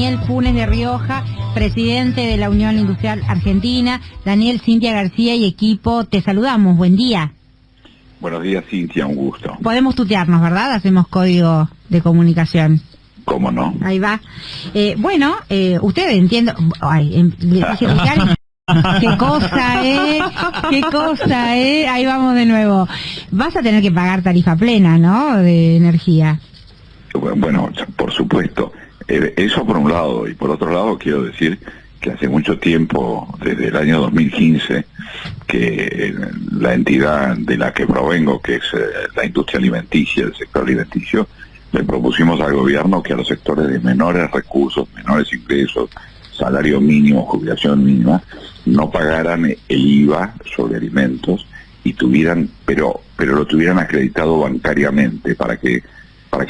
Daniel Funes de Rioja, presidente de la Unión Industrial Argentina. Daniel, Cintia García y equipo, te saludamos. Buen día. Buenos días, Cintia, un gusto. Podemos tutearnos, ¿verdad? Hacemos código de comunicación. ¿Cómo no? Ahí va. Ustedes entiendo... Ay, qué cosa, qué cosa, ahí vamos de nuevo. Vas a tener que pagar tarifa plena, ¿no? De energía. Bueno, por supuesto. Eso por un lado, y por otro lado quiero decir que hace mucho tiempo, desde el año 2015, que la entidad de la que provengo, que es la industria alimenticia, el sector alimenticio, le propusimos al gobierno que a los sectores de menores recursos, menores ingresos, salario mínimo, jubilación mínima, no pagaran el IVA sobre alimentos y tuvieran, pero lo tuvieran acreditado bancariamente para que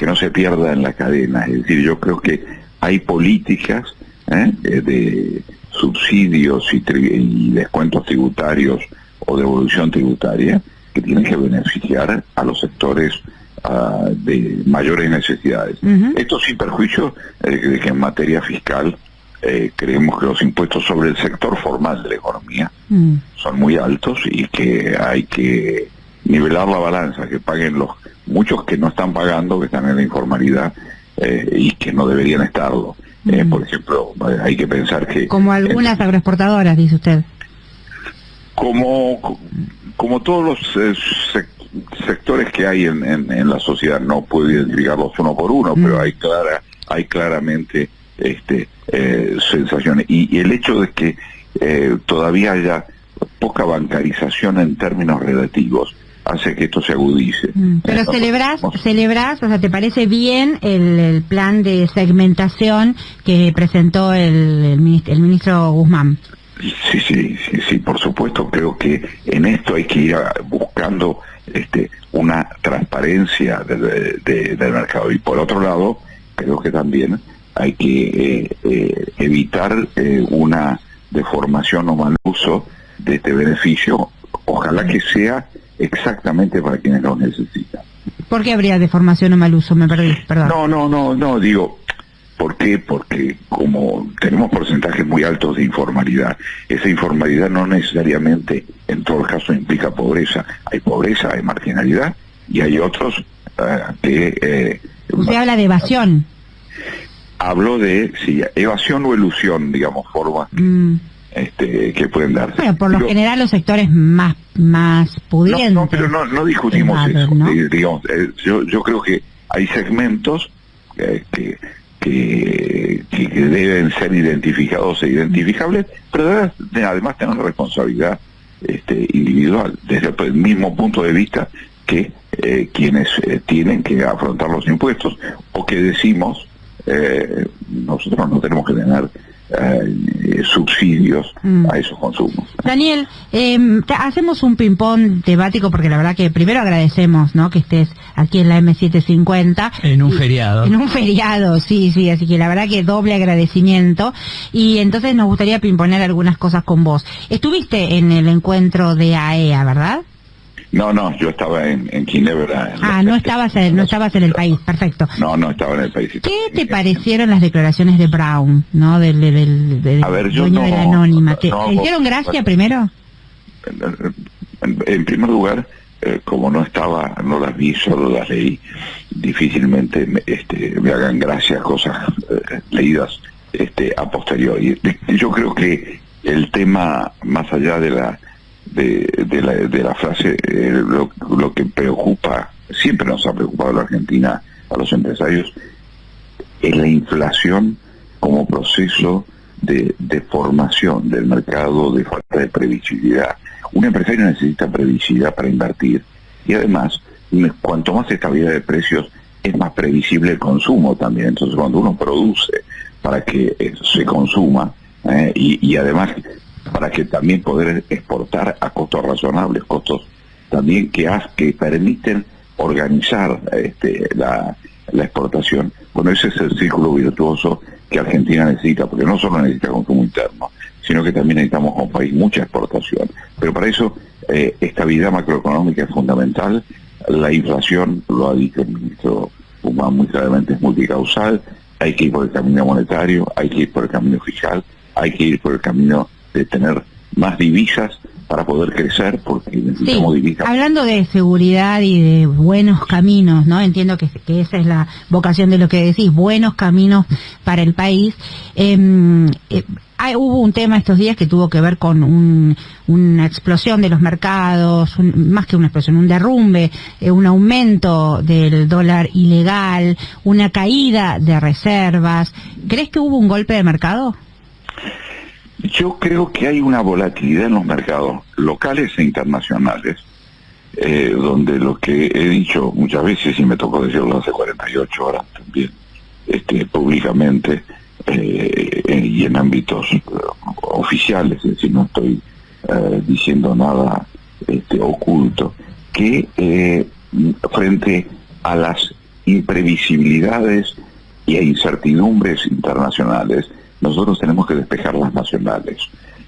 no se pierda en la cadena. Es decir, yo creo que hay políticas de subsidios y descuentos tributarios o devolución tributaria que tienen que beneficiar a los sectores de mayores necesidades. Esto sin perjuicio de que en materia fiscal creemos que los impuestos sobre el sector formal de la economía son muy altos y que hay que nivelar la balanza, que paguen los muchos que no están pagando, que están en la informalidad y que no deberían estarlo. Por ejemplo, hay que pensar que... Como algunas agroexportadoras, dice usted. Como todos los sectores que hay en la sociedad, no puedo identificarlos uno por uno, pero hay claramente sensaciones. Y el hecho de que todavía haya poca bancarización en términos relativos hace que esto se agudice. Pero celebrás, o sea, ¿te parece bien el plan de segmentación que presentó el ministro Guzmán? Sí, por supuesto. Creo que en esto hay que ir buscando una transparencia del mercado. Y por otro lado, creo que también hay que evitar una deformación o mal uso de este beneficio. Ojalá que sea exactamente para quienes lo necesitan. ¿Por qué habría deformación o mal uso? Me perdí, perdón. No, digo, ¿por qué? Porque como tenemos porcentajes muy altos de informalidad, esa informalidad no necesariamente en todo caso implica pobreza. Hay pobreza, hay marginalidad, y hay otros que... Usted habla de evasión. Hablo de, evasión o elusión, digamos, formas que pueden darse. Bueno, por lo general los sectores más pudientes. Pero no discutimos eso, ¿no? Digamos, yo creo que hay segmentos que deben ser identificados e identificables, pero además tener responsabilidad individual, desde el mismo punto de vista que quienes tienen que afrontar los impuestos, o que decimos nosotros no tenemos que tener subsidios a esos consumos. Daniel, hacemos un ping-pong temático porque la verdad que primero agradecemos, ¿no?, que estés aquí en la M750. En un feriado. En un feriado, sí, así que la verdad que doble agradecimiento. Y entonces nos gustaría pimponer algunas cosas con vos. Estuviste en el encuentro de AEA, ¿verdad? No, yo estaba en Ginebra. No estabas en el país, perfecto. No estaba en el país. ¿Qué te parecieron las declaraciones de Brown, no, del dueño de la Anónima? ¿Te hicieron gracia primero? En primer lugar, como no las vi, solo las leí, difícilmente me hagan gracia cosas leídas a posteriori. Yo creo que el tema, más allá de la frase, lo que preocupa, siempre nos ha preocupado a la Argentina, a los empresarios, es la inflación como proceso de formación del mercado, de falta de previsibilidad. Un empresario necesita previsibilidad para invertir, y además, cuanto más estabilidad de precios, es más previsible el consumo también. Entonces, cuando uno produce para que se consuma, y además para que también poder exportar a costos razonables, costos también que permiten organizar la exportación. Bueno, ese es el círculo virtuoso que Argentina necesita, porque no solo necesita consumo interno, sino que también necesitamos como país mucha exportación. Pero para eso, estabilidad macroeconómica es fundamental. La inflación, lo ha dicho el ministro Guzmán muy claramente, es multicausal. Hay que ir por el camino monetario, hay que ir por el camino fiscal, hay que ir por el camino de tener más divisas para poder crecer, porque necesitamos divisas. Hablando de seguridad y de buenos caminos, ¿no? Entiendo que esa es la vocación de lo que decís, buenos caminos para el país. Hubo un tema estos días que tuvo que ver con una explosión de los mercados, más que una explosión, un derrumbe, un aumento del dólar ilegal, una caída de reservas. ¿Crees que hubo un golpe de mercado? Yo creo que hay una volatilidad en los mercados locales e internacionales, donde lo que he dicho muchas veces, y me tocó decirlo hace 48 horas también, públicamente, y en ámbitos oficiales, es decir, no estoy diciendo nada oculto, que frente a las imprevisibilidades y a incertidumbres internacionales, nosotros tenemos que despejar las nacionales.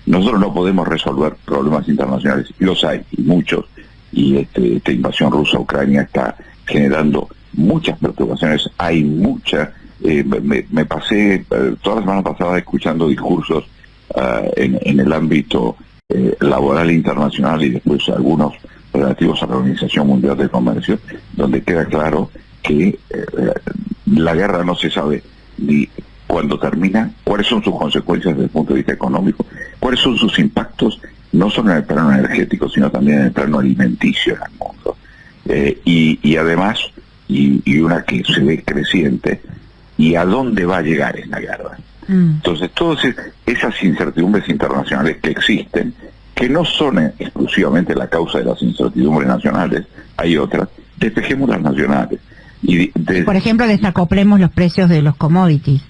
Nosotros no podemos resolver problemas internacionales, y los hay, y muchos, y esta invasión rusa a Ucrania está generando muchas perturbaciones, hay muchas. Me pasé toda la semana pasada escuchando discursos en el ámbito laboral internacional, y después algunos relativos a la Organización Mundial del Comercio, donde queda claro que la guerra no se sabe ni cuándo termina, cuáles son sus consecuencias desde el punto de vista económico, cuáles son sus impactos, no solo en el plano energético, sino también en el plano alimenticio en el mundo. Y además, y una que se ve creciente, y a dónde va a llegar esta guerra. Entonces, todas esas incertidumbres internacionales que existen, que no son exclusivamente la causa de las incertidumbres nacionales, hay otras, despejemos las nacionales. Por ejemplo, desacoplemos los precios de los commodities.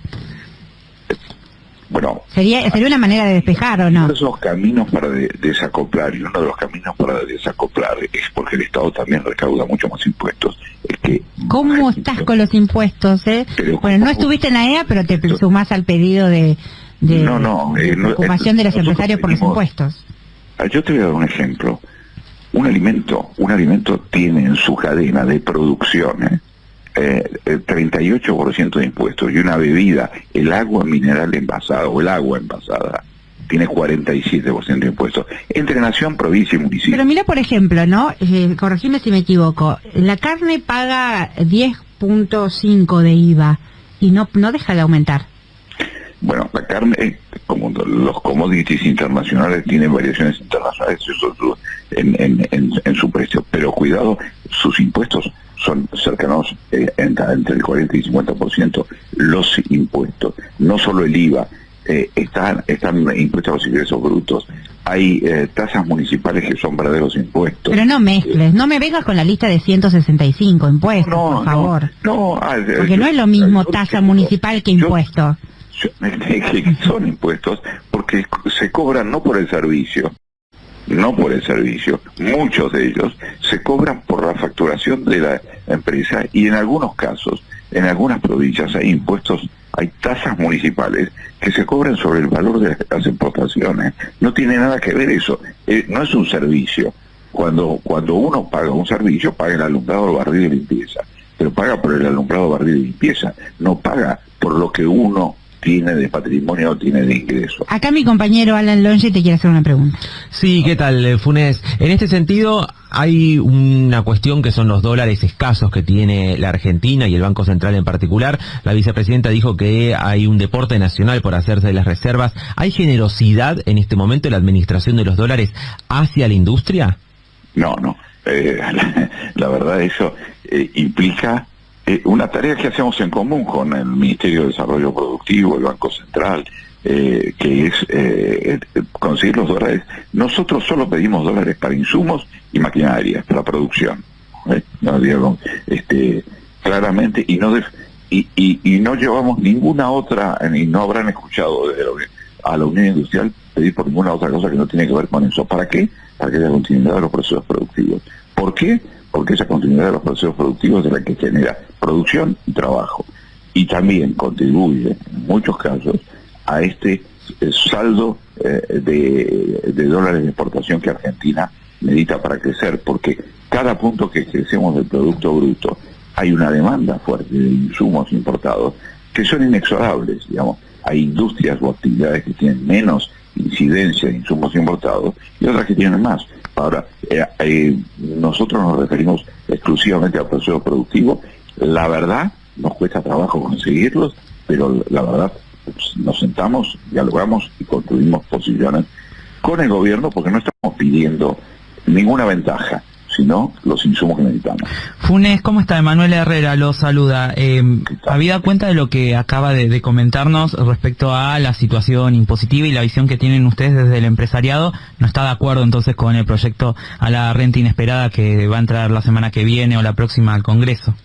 Bueno, sería una manera de despejar, ¿o no? Uno de los caminos para desacoplar, y uno de los caminos para desacoplar es porque el Estado también recauda mucho más impuestos. ¿Cómo estás con los impuestos, Bueno, no estuviste en AEA, pero te sumás al pedido de preocupación de los empresarios por los impuestos. Yo te voy a dar un ejemplo. Un alimento tiene en su cadena de producción el 38% de impuestos, y una bebida, el agua mineral envasada o el agua envasada, tiene 47% de impuestos, entre nación, provincia y municipio. Pero mira, por ejemplo, ¿no? Corregime si me equivoco, la carne paga 10.5 de IVA y no deja de aumentar. Bueno, la carne, como los commodities internacionales, tienen variaciones internacionales en su precio, pero cuidado, sus impuestos son cercanos entre el 40 y 50%, los impuestos, no solo el IVA, están impuestos a los ingresos brutos, hay tasas municipales que son verdaderos impuestos. Pero no mezcles, no me vengas con la lista de 165 impuestos, por favor. Porque no es lo mismo tasa municipal que impuesto. Que son impuestos porque se cobran no por el servicio, muchos de ellos se cobran por la facturación de la empresa, y en algunos casos, en algunas provincias hay impuestos, hay tasas municipales que se cobran sobre el valor de las exportaciones. No tiene nada que ver eso, no es un servicio. Cuando uno paga un servicio, paga el alumbrado, barrido y limpieza, pero paga por el alumbrado, barrido y limpieza, no paga por lo que uno tiene de patrimonio o tiene de ingreso. Acá mi compañero Alan Longe te quiere hacer una pregunta. Sí, ¿qué tal, Funes? En este sentido, hay una cuestión que son los dólares escasos que tiene la Argentina y el Banco Central en particular. La vicepresidenta dijo que hay un deporte nacional por hacerse de las reservas. ¿Hay generosidad en este momento en la administración de los dólares hacia la industria? No. La verdad, eso implica una tarea que hacemos en común con el Ministerio de Desarrollo Productivo, el Banco Central, que es conseguir los dólares. Nosotros solo pedimos dólares para insumos y maquinaria, para producción. Claramente, y no llevamos ninguna otra, y no habrán escuchado a la Unión Industrial pedir por ninguna otra cosa que no tiene que ver con eso. ¿Para qué? Para que haya continuidad de los procesos productivos. ¿Por qué? Porque esa continuidad de los procesos productivos es la que genera producción y trabajo, y también contribuye en muchos casos a este saldo de dólares de exportación que Argentina necesita para crecer, porque cada punto que crecemos del Producto Bruto hay una demanda fuerte de insumos importados que son inexorables, digamos. Hay industrias o actividades que tienen menos incidencia de insumos importados y otras que tienen más. Ahora, nosotros nos referimos exclusivamente al proceso productivo. La verdad, nos cuesta trabajo conseguirlos, pero la verdad, nos sentamos, dialogamos y construimos posiciones con el gobierno porque no estamos pidiendo ninguna ventaja, sino los insumos que necesitamos. Funes, ¿cómo está? Emanuel Herrera lo saluda. Habida cuenta de lo que acaba de comentarnos respecto a la situación impositiva y la visión que tienen ustedes desde el empresariado, ¿no está de acuerdo entonces con el proyecto a la renta inesperada que va a entrar la semana que viene o la próxima al Congreso?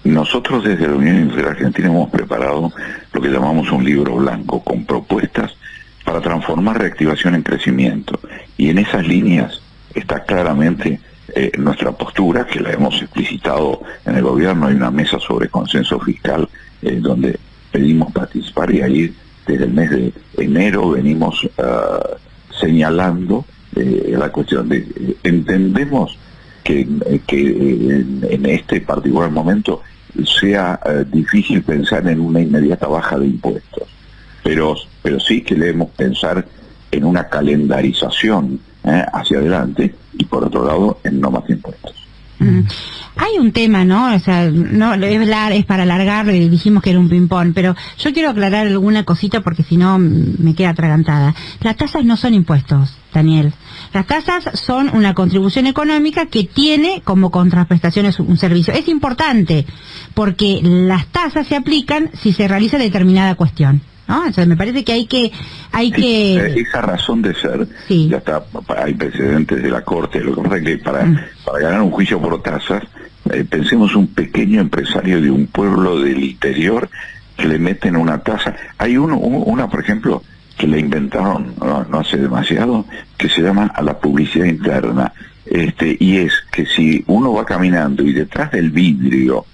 Nosotros desde la Unión Industrial Argentina hemos preparado lo que llamamos un libro blanco con propuestas para transformar reactivación en crecimiento. Y en esas líneas está claramente nuestra postura, que la hemos explicitado en el gobierno. Hay una mesa sobre consenso fiscal donde pedimos participar, y ahí desde el mes de enero venimos señalando la cuestión de entendemos que en este particular momento sea difícil pensar en una inmediata baja de impuestos, pero sí que debemos pensar en una calendarización hacia adelante, y por otro lado en no más impuestos. Hay un tema, ¿no? O sea, no es para alargarlo, y dijimos que era un ping-pong, pero yo quiero aclarar alguna cosita porque si no me queda atragantada. Las tasas no son impuestos, Daniel. Las tasas son una contribución económica que tiene como contraprestaciones un servicio. Es importante porque las tasas se aplican si se realiza determinada cuestión, ¿no? O sea, me parece que hay que esa razón de ser, sí. Ya está, hay precedentes de la Corte. Lo que pasa es que para ganar un juicio por tasas, pensemos un pequeño empresario de un pueblo del interior que le meten una tasa. Hay una, por ejemplo, que le inventaron no hace demasiado, que se llama a la publicidad interna, y es que si uno va caminando y detrás del vidrio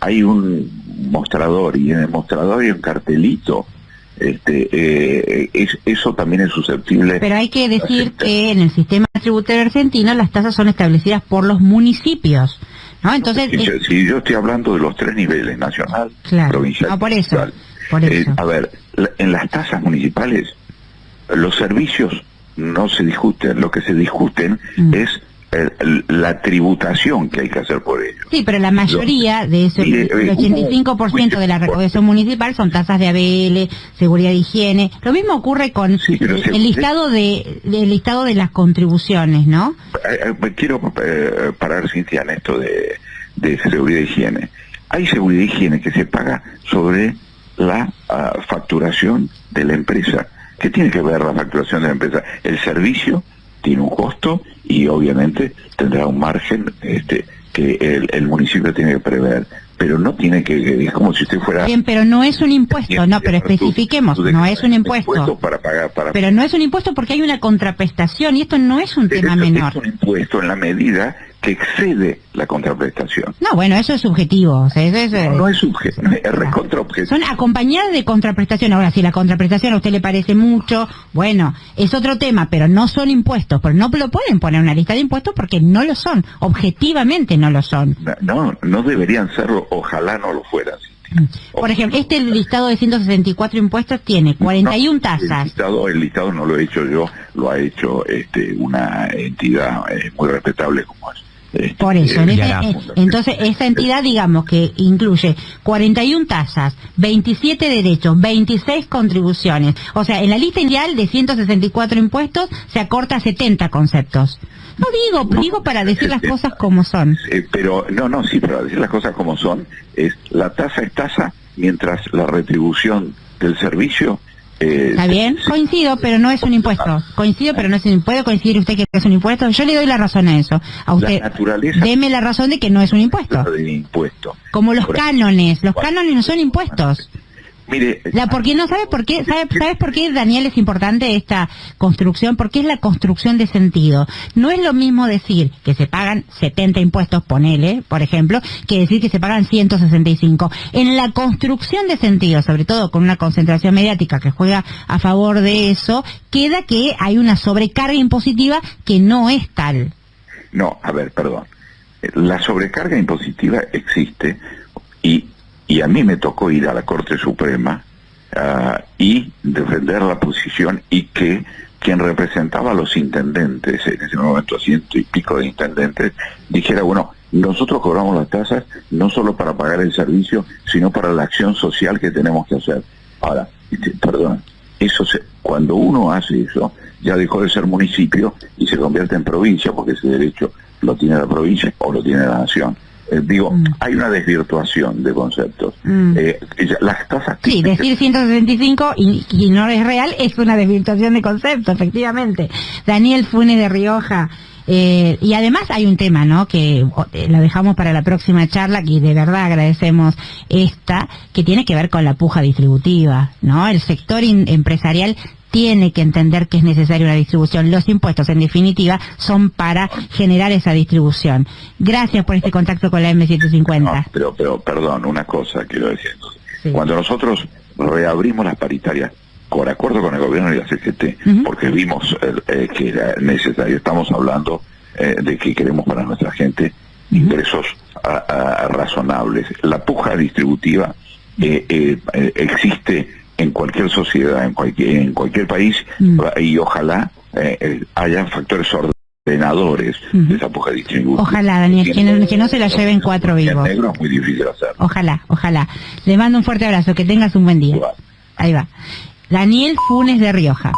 hay un mostrador, y en el mostrador hay un cartelito, eso también es susceptible. Pero hay que decir que en el sistema tributario argentino las tasas son establecidas por los municipios, ¿no? Entonces, si yo estoy hablando de los tres niveles, nacional, claro, provincial, no, por eso. A ver, en las tasas municipales los servicios no se discuten, lo que se discuten es la tributación que hay que hacer por ellos. Sí, pero la mayoría de eso, el 85% de la recaudación municipal son tasas de ABL, seguridad de higiene. Lo mismo ocurre con el listado de las contribuciones, ¿no? Quiero parar, Cintia, en esto de seguridad de higiene. Hay seguridad de higiene que se paga sobre la facturación de la empresa. ¿Qué tiene que ver la facturación de la empresa? El servicio tiene un costo y obviamente tendrá un margen que el municipio tiene que prever, pero no tiene que, es como si usted fuera... Bien, pero no es un impuesto, no, pero especifiquemos, no es un impuesto. Pero no es un impuesto porque hay una contraprestación, y esto no es un tema menor. Es un impuesto en la medida que excede la contraprestación. No, bueno, eso es subjetivo. O sea, no es subjetivo, es recontraobjetivo. Son acompañadas de contraprestación. Ahora, si la contraprestación a usted le parece mucho, bueno, es otro tema, pero no son impuestos. Pero no lo pueden poner en una lista de impuestos porque no lo son. Objetivamente no lo son. No deberían serlo, ojalá no lo fueran. Por ejemplo, este listado de 164 impuestos tiene 41 tasas. El listado no lo he hecho yo, lo ha hecho una entidad muy respetable como es. Por eso, entonces esa entidad, digamos, que incluye 41 tasas, 27 derechos, 26 contribuciones. O sea, en la lista inicial de 164 impuestos se acorta a 70 conceptos. No digo para decir las cosas como son. Pero para decir las cosas como son, la tasa es tasa, mientras la retribución del servicio... Está bien, coincido, pero no es un impuesto. ¿Puede coincidir usted que es un impuesto? Yo le doy la razón a eso. A usted, deme la razón de que no es un impuesto. Como los cánones. Los cánones no son impuestos. Mire, porque no sabe por qué, ¿sabes por qué, Daniel, es importante esta construcción? Porque es la construcción de sentido. No es lo mismo decir que se pagan 70 impuestos, ponele, por ejemplo, que decir que se pagan 165. En la construcción de sentido, sobre todo con una concentración mediática que juega a favor de eso, queda que hay una sobrecarga impositiva que no es tal. No, a ver, perdón. La sobrecarga impositiva existe y y a mí me tocó ir a la Corte Suprema y defender la posición, y que quien representaba a los intendentes, en ese momento 100 y pico de intendentes, dijera, bueno, nosotros cobramos las tasas no solo para pagar el servicio, sino para la acción social que tenemos que hacer. Ahora, perdón, cuando uno hace eso, ya dejó de ser municipio y se convierte en provincia, porque ese derecho lo tiene la provincia o lo tiene la nación. Hay una desvirtuación de conceptos. Las tasas... Sí, decir 165 y no es real es una desvirtuación de conceptos, efectivamente. Daniel Funes de Rioja. Y además hay un tema, ¿no?, que lo dejamos para la próxima charla, y de verdad agradecemos que tiene que ver con la puja distributiva, ¿no? El sector empresarial tiene que entender que es necesaria una distribución. Los impuestos, en definitiva, son para generar esa distribución. Gracias por este contacto con la M750. No, pero perdón, una cosa quiero decir. Sí. Cuando nosotros reabrimos las paritarias, por acuerdo con el gobierno y la CGT, porque vimos que era necesario, estamos hablando de que queremos para nuestra gente ingresos razonables. La puja distributiva existe en cualquier sociedad, en cualquier país, y ojalá haya factores ordenadores de esa puja distributiva. Ojalá, Daniel, que no se la lleven 4 vivos. En negro es muy difícil hacerlo. Ojalá. Le mando un fuerte abrazo, que tengas un buen día. Igual. Ahí va. Daniel Funes de Rioja.